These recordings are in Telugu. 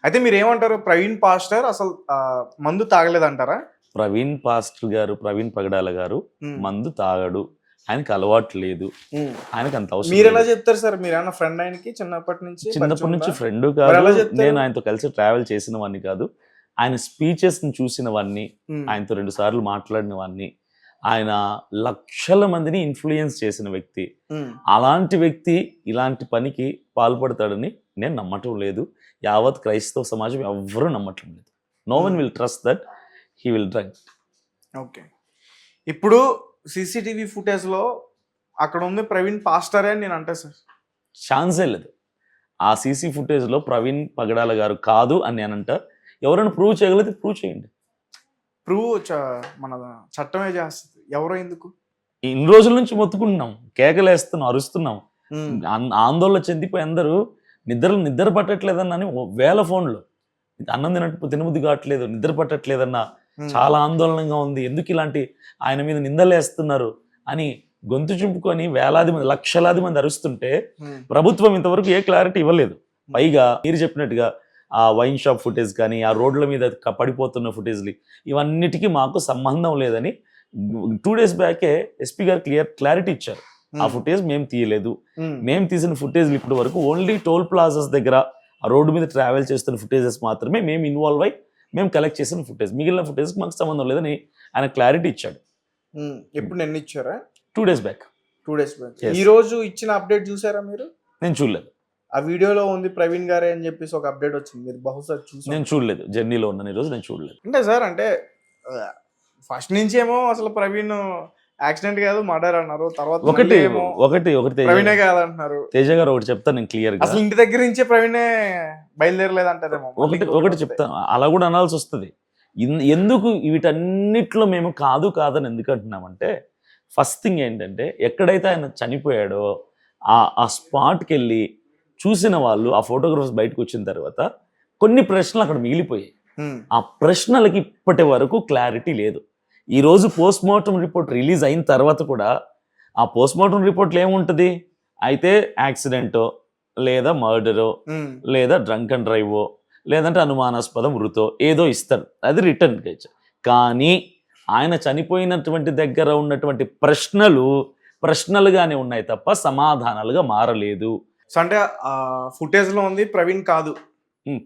అయితే మీరేమంటారు? ప్రవీణ్ పాస్టర్ అసలు మందు తాగలేదంటారా? ప్రవీణ్ పాస్టర్ గారు, ప్రవీణ్ పగడాల గారు హ్మ్. మందు తాగడు. ఆయనకి అలవాటు లేదు. హ్మ్. ఆయనకి అంత అవసరం మీరెలా లేదు. చెప్తారు సార్? మీరేమన్నా ఫ్రెండ్ ఆయనకి చిన్నప్పటి నుంచి చిన్నప్పటి పరిచయం నుంచి ఉందా? ఫ్రెండ్ మరెలా కాదు. చెప్తారు? నేను ఆయనతో కలిసి ట్రావెల్ చేసిన వాడిని కాదు. ఆయన స్పీచెస్‌ని చూసినవాడిని. హ్మ్. ఆయనతో 2 సార్లు మాట్లాడిన వాడిని. ఆయన లక్షల మందిని ఇన్‌ఫ్లూయెన్స్ చేసిన వ్యక్తి. హ్మ్. అలాంటి వ్యక్తి ఇలాంటి పనికి పాల్పడతాడని నేను నమ్మటం లేదు. యావత్ క్రైస్తవ సమాజం ఎవ్వరూ నమ్మటం లేదు. నో వన్ హ్మ్. Will trust that he will drink. Okay. ఇప్పుడు సీసీటీవీ ఫుటేజ్‌లో అక్కడ ఉంది ప్రవీణ్ పాస్టరే అని నేను అంటా సార్. ఛాన్సే లేదు. ఆ సీసీ ఫుటేజ్‌లో ప్రవీణ్ పగడాల గారు కాదు అని నేనంటా. ఎవరైనా ప్రూవ్ చేయగలిగితే ప్రూవ్ చేయండి. ప్రూవ్ మన చట్టమే చేస్తది. ఎవరో ఎందుకు? ఇన్ని రోజుల నుంచి మొత్తుకుంటున్నాం. కేకలేస్తున్నాం, అరుస్తున్నాం. హ్మ్. ఆందోళన చెందిపోయి అందరూ నిద్ర పట్టట్లేదన్నని వేల ఫోన్లు. అన్నం తినబుద్ధి కావట్లేదు, నిద్ర పట్టట్లేదన్న, హ్మ్. చాలా ఆందోళనగా ఉంది. ఎందుకు ఇలాంటి ఆయన మీద నిందలేస్తున్నారు అని గొంతు చింపుకొని వేలాది మంది, లక్షలాది మంది అరుస్తుంటే హ్మ్. ప్రభుత్వం ఇంతవరకు ఏ క్లారిటీ ఇవ్వలేదు. పైగా మీరు చెప్పినట్టుగా ఆ వైన్ షాప్ ఫుటేజ్ కానీ, ఆ రోడ్ల మీద పడిపోతున్న ఫుటేజ్‌లు ఇవన్నిటికీ మాకు సంబంధం లేదని 2 డేస్ బ్యాకే ఎస్పీ గారు క్లారిటీ ఇచ్చారు. ఆ హ్మ్. ఫుటేజ్ మేము తీయలేదు. హ్మ్. మేము తీసిన ఫుటేజ్‌లు ఇప్పటి వరకు ఓన్లీ టోల్ ప్లాజాస్ దగ్గర ఆ రోడ్డు మీద ట్రావెల్ చేస్తున్న ఫుటేజెస్ మాత్రమే మేము ఇన్వాల్వ్ అయ్యి మేము కలెక్ట్ చేసిన ఫుటేజ్. మిగిలిన ఫుటేజ్‌కి మాకు సంబంధం లేదని ఆయన క్లారిటీ ఇచ్చాడు. హ్మ్. ఎప్పుడు నిన్నిచ్చారా? 2 days back. 2 days back. Yes. ఈరోజు ఇచ్చిన అప్డేట్ చూసారా మీరు? నేను చూడలేదు. ఆ వీడియోలో ఉంది ప్రవీణ్ గారే అని చెప్పేసి ఒక అప్డేట్ వచ్చింది. మీరు బహుశా చూసారు. నేను చూడలేదు. జర్నీలో ఉన్నాను ఈరోజు. నేను చూడలేదు. అంటే సార్ అంటే ఫస్ట్ నుంచేమో అసలు ప్రవీణ్ యాక్సిడెంట్ కాదు మర్డర్ అన్నారు. తర్వాత ఒకటి మళ్ళీ ఏమో ఒకటి ప్రవీణే కాదంటున్నారు. తేజ గారు ఒకటి చెప్తాను నేను క్లియర్‌గా. అసలు ఇంటి దగ్గర నుంచే ప్రవీణే బయలుదేరలేదంటారేమో. మళ్ళీ ఒకటి ఇంకొకటి వస్తే. చెప్తాను. అలా కూడా అనాల్సి వస్తది. ఎందుకు వీటన్నిటిలో మేము కాదని ఎందుకు అంటున్నామంటే, ఫస్ట్ థింగ్ ఏంటంటే ఎక్కడైతే ఆయన చనిపోయాడో ఆ స్పాట్‌కెళ్ళి చూసిన వాళ్ళు, ఆ ఫోటోగ్రాఫర్స్ బయటకు వచ్చిన తర్వాత కొన్ని ప్రశ్నలు అక్కడ మిగిలిపోయాయి. హ్మ్. ఆ ప్రశ్నలకి ఇప్పటి వరకు క్లారిటీ లేదు. ఈరోజు పోస్ట్‌మార్టం రిపోర్ట్ రిలీజ్ అయిన తర్వాత కూడా ఆ పోస్ట్‌మార్టం రిపోర్ట్‌లో ఏముంటది? అయితే యాక్సిడెంటో, లేదా మర్డరో, హ్మ్. లేదా డ్రంక్ అండ్ డ్రైవో, లేదంటే అనుమానాస్పద మృతో ఏదో ఇస్తారు. అది రిటర్న్‌గా ఇచ్చారు. కానీ ఆయన చనిపోయినటువంటి దగ్గర ఉన్నటువంటి ప్రశ్నలుగానే ఉన్నాయి తప్ప సమాధానాలుగా మారలేదు. సో అంటే ఫుటేజ్‌లో ఉంది ప్రవీణ్ కాదు.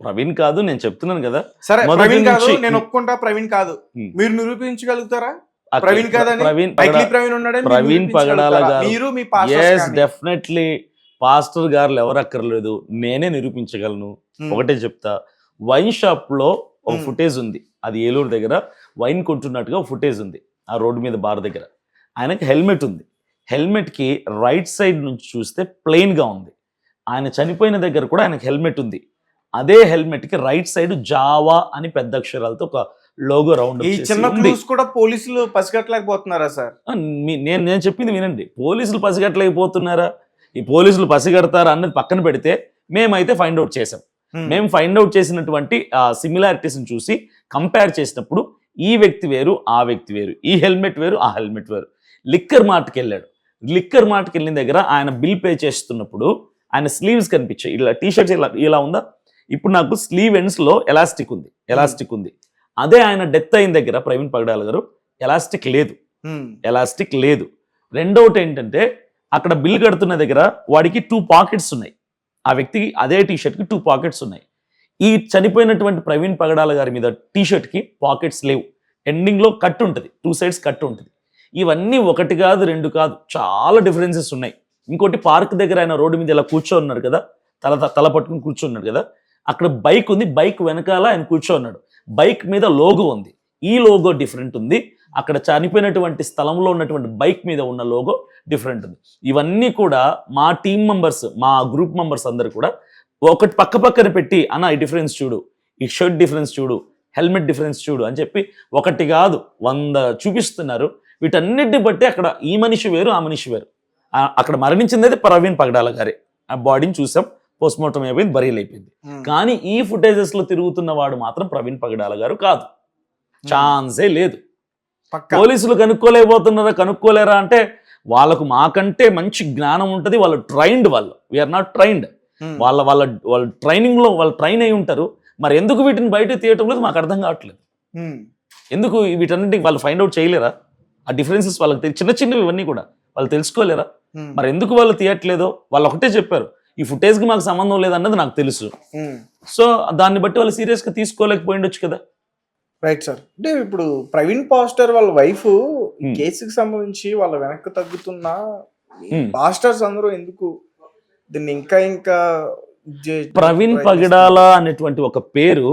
ప్రవీణ్ కాదు నేను చెప్తున్నాను కదా! సరే మొదటి ప్రవీణ్ కాదు. నుంచి నేను ఒప్పుకుంటా ప్రవీణ్ కాదు. హ్మ్. మీరు నిరూపించగలుగుతారా? అక్కడ ప్రవీణ్ కాదని మైక్లీ ప్రవీణ్ ఉన్నాడని మీరు ప్రవీణ్ పగడాల నిరూపించగలుగుతారా? గారు మీరు మీ పాస్టర్స్ యెస్ కానీ. డెఫినెట్‌లీ పాస్టర్ గారులు ఎవరు అక్కర్లేదు. నేనే నిరూపించగలను. హ్మ్. ఒకటే చెప్తా. వైన్ షాప్‌లో ఒక హ్మ్. ఫుటేజ్ ఉంది. అది ఏలూరు దగ్గర వైన్ కొంటున్నట్టుగా ఒక ఫుటేజ్ ఉంది. ఆ రోడ్డు మీద బార్ దగ్గర. ఆయనకి హెల్మెట్ ఉంది. హెల్మెట్‌కి రైట్ సైడ్ నుంచి చూస్తే ప్లెయిన్‌గా ఉంది. ఆయన చనిపోయిన దగ్గర కూడా ఆయనకి హెల్మెట్ ఉంది. అదే హెల్మెట్‌కి రైట్ సైడ్ జావా అని పెద్ద అక్షరాలతో ఒక లోగో రౌండ్ ఈ అప్ చేసి చిన్న ఉంది. క్లూస్ కూడా పోలీసులు పసిగట్టలేకపోతున్నారా సార్? నేను చెప్పింది వినండి. పోలీసులు పసిగట్టలేకపోతున్నారా? ఈ పోలీసులు పసిగడతారా అన్నది పక్కన పెడితే మేమైతే ఫైండ్ అవుట్ చేసాం. హ్మ్. మేము ఫైండ్ అవుట్ చేసినటువంటి సిమిలారిటీస్‌ని చూసి కంపేర్ చేసినప్పుడు ఈ వ్యక్తి వేరు, ఆ వ్యక్తి వేరు. ఈ హెల్మెట్ వేరు, ఆ హెల్మెట్ వేరు. లిక్కర్ మార్ట్‌కెళ్ళాడు. లిక్కర్ మార్ట్‌కెళ్ళిన దగ్గర ఆయన బిల్ పే చేస్తున్నప్పుడు ఆయన స్లీవ్స్ కనిపించాయి. ఇలా టీ షర్ట్స్ ఇలా ఉందా? ఇప్పుడు నాకు స్లీవ్ ఎండ్స్‌లో ఎలాస్టిక్ ఉంది. అదే ఆయన డెత్ అయిన దగ్గర ప్రవీణ్ పగడాల గారు ఎలాస్టిక్ లేదు. హ్మ్. ఎలాస్టిక్ లేదు. రెండోటి ఏంటంటే అక్కడ బిల్ కడుతున్న దగ్గర వాడికి 2 పాకెట్స్ ఉన్నాయి. ఆ వ్యక్తికి అదే టీ షర్ట్‌కి 2 పాకెట్స్ ఉన్నాయి. ఈ చనిపోయినటువంటి ప్రవీణ్ పగడాల గారి మీద టీ షర్ట్‌కి పాకెట్స్ లేవు. ఎండింగ్‌లో కట్ ఉంటది. 2 సైడ్స్ కట్ ఉంటది. ఇవన్నీ ఒకటి కాదు, 2 కాదు. చాలా డిఫరెన్సెస్ ఉన్నాయి. ఇంకోటి పార్క్ దగ్గర ఆయన రోడ్డు మీద ఇలా కూర్చోన్నాడు కదా! తల పట్టుకుని కూర్చున్నాడు కదా! అక్కడ బైక్ ఉంది. బైక్ వెనకాల ఆయన కూర్చోన్నాడు. బైక్ మీద లోగో ఉంది. ఈ లోగో డిఫరెంట్ ఉంది. అక్కడ చనిపోయినటువంటి స్థలంలో ఉన్నటువంటి బైక్ మీద ఉన్న లోగో డిఫరెంట్ ఉంది. ఇవన్నీ కూడా మా టీమ్ మెంబర్స్, మా గ్రూప్ మెంబర్స్ అందరూ కూడా ఒకటి పక్కన పెట్టి అన్న ఈ డిఫరెన్స్ చూడు, ఈ షర్ట్ డిఫరెన్స్ చూడు, హెల్మెట్ డిఫరెన్స్ చూడు అని చెప్పి ఒకటి కాదు 100 చూపిస్తున్నారు. వీటన్నిటిని బట్టి అక్కడ ఈ మనిషి వేరు, ఆ మనిషి వేరు. అక్కడ మరణించింది అయితే ప్రవీణ్ పగడాల గారే. ఆ బాడీని చూసాం. పోస్ట్మార్టం అయిపోయింది, బరియల్ అయిపోయింది. కానీ ఈ ఫుటేజెస్లో తిరుగుతున్న వాడు మాత్రం ప్రవీణ్ పగడాల గారు కాదు. ఛాన్సే లేదు. పోలీసులు కనుక్కోలేరా అంటే వాళ్ళకు మాకంటే మంచి జ్ఞానం ఉంటుంది. వాళ్ళు ట్రైన్డ్. We are not trained. వాళ్ళ ట్రైనింగ్లో వాళ్ళు ట్రైన్ అయి ఉంటారు. మరి ఎందుకు వీటిని బయట తీయటం లేదు మాకు అర్థం కావట్లేదు. ఉమ్, ఎందుకు వీటన్నిటికి వాళ్ళు ఫైండ్ అవుట్ చేయలేరా? ఆ డిఫరెన్సెస్ వాళ్ళకి చిన్న చిన్నవి ఇవన్నీ కూడా వాళ్ళు తెలుసుకోలేరా? ఉమ్, మరి ఎందుకు వాళ్ళు తీయట్లేదో వాళ్ళు ఒకటే చెప్పారు, ఈ ఫుటేజ్కి మాకు సంబంధం లేదన్నది నాకు తెలుసు. ఉమ్. సో దాన్ని బట్టి వాళ్ళు సీరియస్గా తీసుకోలేకపోయిండొచ్చు కదా. Right sir. అంటే ఇప్పుడు ప్రవీణ్ పాస్టర్ వాళ్ళ వైఫ్ Hmm. కేసుకి సంబంధించి వాళ్ళ వెనక్కి తగ్గుతున్న Hmm. పాస్టర్స్ అందరూ ఎందుకు దీన్ని ఇంకా ఇంకా ప్రవీణ్ పగడాల అనేటువంటి ఒక పేరు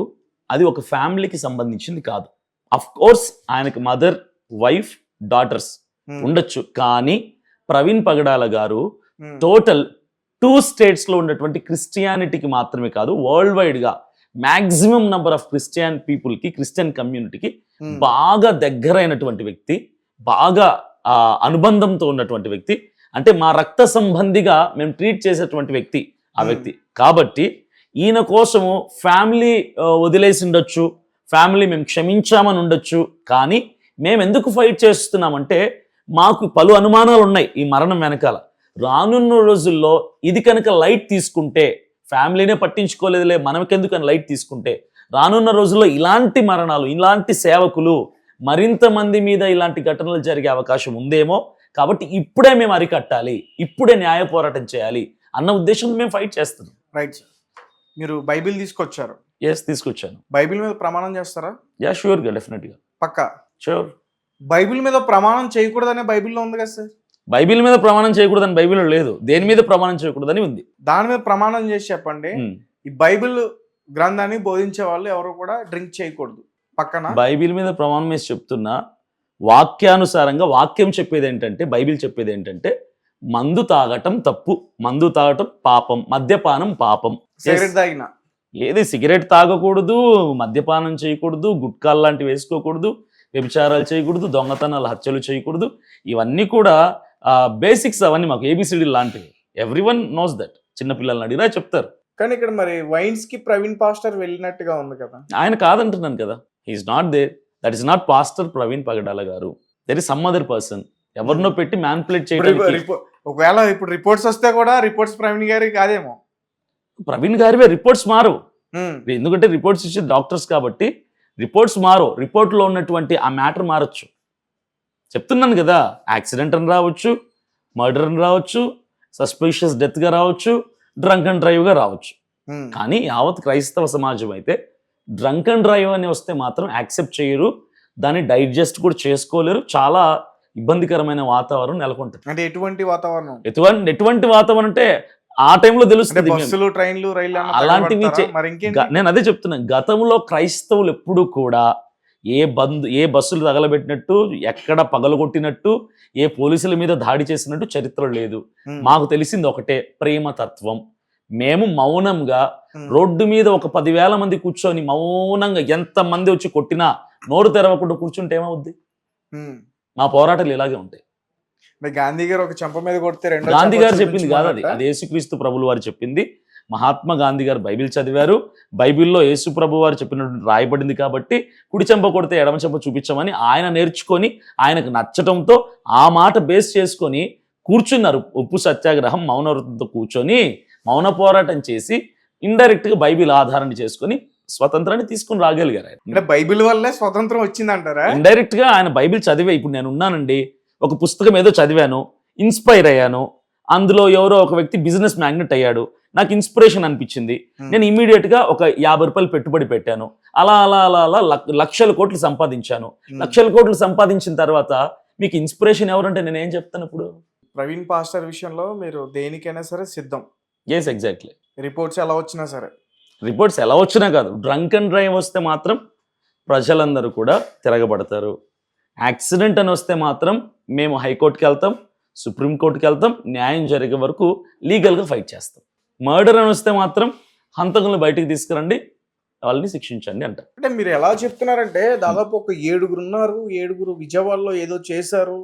అది ఒక ఫ్యామిలీకి సంబంధించింది కాదు. అఫ్ కోర్స్ ఆయనకి మదర్, వైఫ్, డాటర్స్ ఉండొచ్చు, కానీ ప్రవీణ్ పగడాల గారు టోటల్ 2 స్టేట్స్లో ఉన్నటువంటి క్రిస్టియానిటీకి మాత్రమే కాదు, వరల్డ్ వైడ్గా మ్యాక్సిమం నెంబర్ ఆఫ్ క్రిస్టియన్ పీపుల్కి, క్రిస్టియన్ కమ్యూనిటీకి బాగా దగ్గరైనటువంటి వ్యక్తి, బాగా అనుబంధంతో ఉన్నటువంటి వ్యక్తి, అంటే మా రక్త సంబంధిగా మేము ట్రీట్ చేసేటువంటి వ్యక్తి ఆ వ్యక్తి. కాబట్టి ఈయన కోసము ఫ్యామిలీ వదిలేసి ఉండొచ్చు, ఫ్యామిలీ మేము క్షమించామని ఉండొచ్చు, కానీ మేము ఎందుకు ఫైట్ చేస్తున్నామంటే మాకు పలు అనుమానాలు ఉన్నాయి ఈ మరణం వెనకాల. రానున్న రోజుల్లో ఇది కనుక లైట్ తీసుకుంటే, ఫ్యామిలీనే పట్టించుకోలేదులే మనకెందుకని లైట్ తీసుకుంటే, రానున్న రోజుల్లో ఇలాంటి మరణాలు, ఇలాంటి సేవకులు మరింత మంది మీద ఇలాంటి ఘటనలు జరిగే అవకాశం ఉందేమో. కాబట్టి ఇప్పుడే మేము అరికట్టాలి, ఇప్పుడే న్యాయ పోరాటం చేయాలి అన్న ఉద్దేశంతో మేము ఫైట్ చేస్తున్నాం. Right sir. మీరు బైబిల్ తీసుకొచ్చారు, ఎస్, తీసుకొచ్చాను. బైబిల్ మీద ప్రమాణం చేస్తారా? యా, షూర్గా, డెఫినెట్గా, పక్కా. షూర్. బైబిల్ మీద ప్రమాణం చేయకూడదనే బైబిల్లో ఉంది కదా సార్? బైబిల్ మీద ప్రమాణం చేయకూడదని బైబిల్లో లేదు, దేని మీద ప్రమాణం చేయకూడదని ఉంది. దాని మీద ప్రమాణం చేసి చెప్పండి. ఈ బైబిల్ గ్రంథాన్ని బోధించే వాళ్ళు ఎవరు కూడా డ్రింక్ చేయకూడదు పక్కన. బైబిల్ మీద ప్రమాణం వేసి చెప్తున్నా, వాక్యానుసారంగా వాక్యం చెప్పేది ఏంటంటే, బైబిల్ చెప్పేది ఏంటంటే మందు తాగటం తప్పు, మందు తాగటం పాపం, మద్యపానం పాపం. సిగరెట్ తాగిన ఏది సిగరెట్ తాగకూడదు, మద్యపానం చేయకూడదు, గుట్కాలు లాంటివి వేసుకోకూడదు, వ్యభిచారాలు చేయకూడదు, దొంగతనాలు, హత్యలు చేయకూడదు. ఇవన్నీ కూడా బేసిక్స్, అవన్నీ మాకు ఏబిసిడి లాంటివి. Everyone knows that. చిన్నపిల్లల్ని అడిగినా చెప్తారు. కానీ ఇక్కడ మరి వైన్స్ కి ప్రవీణ్ పాస్టర్ వెళ్ళినట్టుగా ఉంది కదా. ఆయన కాదంటున్నాను కదా, he is not there. That is not pastor Praveen Pagadala garu. There is some other person. ఎవరినో పెట్టి మ్యాన్పులేట్ చేయడానికి. ఒకవేళ ఇప్పుడు రిపోర్ట్స్ వస్తే కూడా రిపోర్ట్స్ ప్రవీణ్ గారికి కాదేమో. ప్రవీణ్ గారివే రిపోర్ట్స్ మారు, ఎందుకంటే రిపోర్ట్స్ ఇచ్చే డాక్టర్స్ కాబట్టి రిపోర్ట్స్ మారు. రిపోర్ట్లో ఉన్నటువంటి ఆ మ్యాటర్ మారచ్చు. చెప్తున్నాను కదా, యాక్సిడెంట్ అని రావచ్చు, మర్డర్ అని రావచ్చు, సస్పిషియస్ డెత్గా రావచ్చు, డ్రంక్ అండ్ డ్రైవ్గా రావచ్చు. కానీ యావత్ క్రైస్తవ సమాజం అయితే డ్రంక్ అండ్ డ్రైవ్ అని వస్తే మాత్రం యాక్సెప్ట్ చేయరు, దాన్ని డైజెస్ట్ కూడా చేసుకోలేరు. చాలా ఇబ్బందికరమైన వాతావరణం నెలకొంటుంది. అంటే ఎటువంటి వాతావరణం? ఎటువంటి వాతావరణం అంటే ఆ టైంలో తెలుస్తుంది. బస్సులు, ట్రైన్లు, రైళ్లు అలాంటివి నేను అదే చెప్తున్నాను. గతంలో క్రైస్తవులు ఎప్పుడు కూడా ఏ బస్సులు తగలబెట్టినట్టు, ఎక్కడ పగలగొట్టినట్టు, ఏ పోలీసుల మీద దాడి చేసినట్టు చరిత్ర లేదు. మాకు తెలిసింది ఒకటే, ప్రేమతత్వం. మేము మౌనంగా రోడ్డు మీద ఒక 10,000 మంది కూర్చొని మౌనంగా ఎంతమంది వచ్చి కొట్టినా నోరు తెరవకుండా కూర్చుంటే ఏమవుద్ది? మా పోరాటాలు ఇలాగే ఉంటాయి. గాంధీ గారు ఒక చెంప మీద కొడితే గాంధీ గారు చెప్పింది కాదు అది, అది యేసుక్రీస్తు ప్రభులు వారు చెప్పింది. మహాత్మా గాంధీ గారు బైబిల్ చదివారు, బైబిల్లో యేసు ప్రభు వారు చెప్పినట్టు రాయబడింది కాబట్టి కుడి చెంప కొడితే ఎడమ చెంప చూపించమని ఆయన నేర్చుకొని, ఆయనకు నచ్చటంతో ఆ మాట బేస్ చేసుకొని కూర్చున్నారు. ఉప్పు సత్యాగ్రహం, మౌన వృత్తంతో కూర్చొని మౌన పోరాటం చేసి ఇండైరెక్ట్గా బైబిల్ ఆధారణ చేసుకొని స్వతంత్రాన్ని తీసుకుని రాగలిగారు. అంటే బైబిల్ వల్లే స్వతంత్రం వచ్చిందంటారా? ఇండైరెక్ట్గా ఆయన బైబిల్ చదివే, ఇప్పుడు నేను ఉన్నానండి, ఒక పుస్తకం ఏదో చదివాను, ఇన్స్పైర్ అయ్యాను, అందులో ఎవరో ఒక వ్యక్తి బిజినెస్ మ్యాగ్నెట్ అయ్యాడు, నాకు ఇన్స్పిరేషన్ అనిపించింది, నేను ఇమీడియట్గా ఒక 50 రూపాయలు పెట్టుబడి పెట్టాను, అలా అలా అలా అలా లక్షల కోట్లు సంపాదించాను. లక్షల కోట్లు సంపాదించిన తర్వాత మీకు ఇన్స్పిరేషన్ ఎవరంటే నేను ఏం చెప్తాను? ఇప్పుడు ప్రవీణ్ పాస్టర్ విషయంలో మీరు దేనికైనా సరే సిద్ధం. Yes, exactly. రిపోర్ట్స్ ఎలా వచ్చినా సరే, రిపోర్ట్స్ ఎలా వచ్చినా కాదు, డ్రంక్ అండ్ డ్రైవ్ వస్తే మాత్రం ప్రజలందరూ కూడా తిరగబడతారు. యాక్సిడెంట్ అని వస్తే మాత్రం మేము హైకోర్టుకి వెళ్తాం, సుప్రీంకోర్టుకి వెళ్తాం, న్యాయం జరిగే వరకు లీగల్గా ఫైట్ చేస్తాం. మర్డర్ అని వస్తే మాత్రం హంతకులను బయటికి తీసుకురండి, వాళ్ళని శిక్షించండి అంటారు. అంటే మీరు ఎలా చెప్తున్నారంటే దాదాపు ఒక 7 ఉన్నారు, 7 విజయవాడలో ఏదో చేశారు.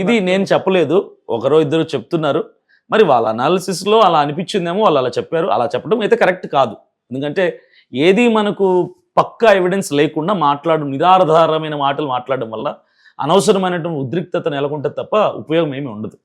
ఇది నేను చెప్పలేదు, ఒకరో ఇద్దరు చెప్తున్నారు. మరి వాళ్ళ అనాలిసిస్లో అలా అనిపించిందేమో, వాళ్ళు అలా చెప్పారు. అలా చెప్పడం అయితే కరెక్ట్ కాదు. ఎందుకంటే ఏది మనకు పక్కా ఎవిడెన్స్ లేకుండా నిరాధారమైన మాటలు మాట్లాడడం వల్ల అనవసరమైనటువంటి ఉద్రిక్తత నెలకొంటే తప్ప ఉపయోగం ఏమీ ఉండదు.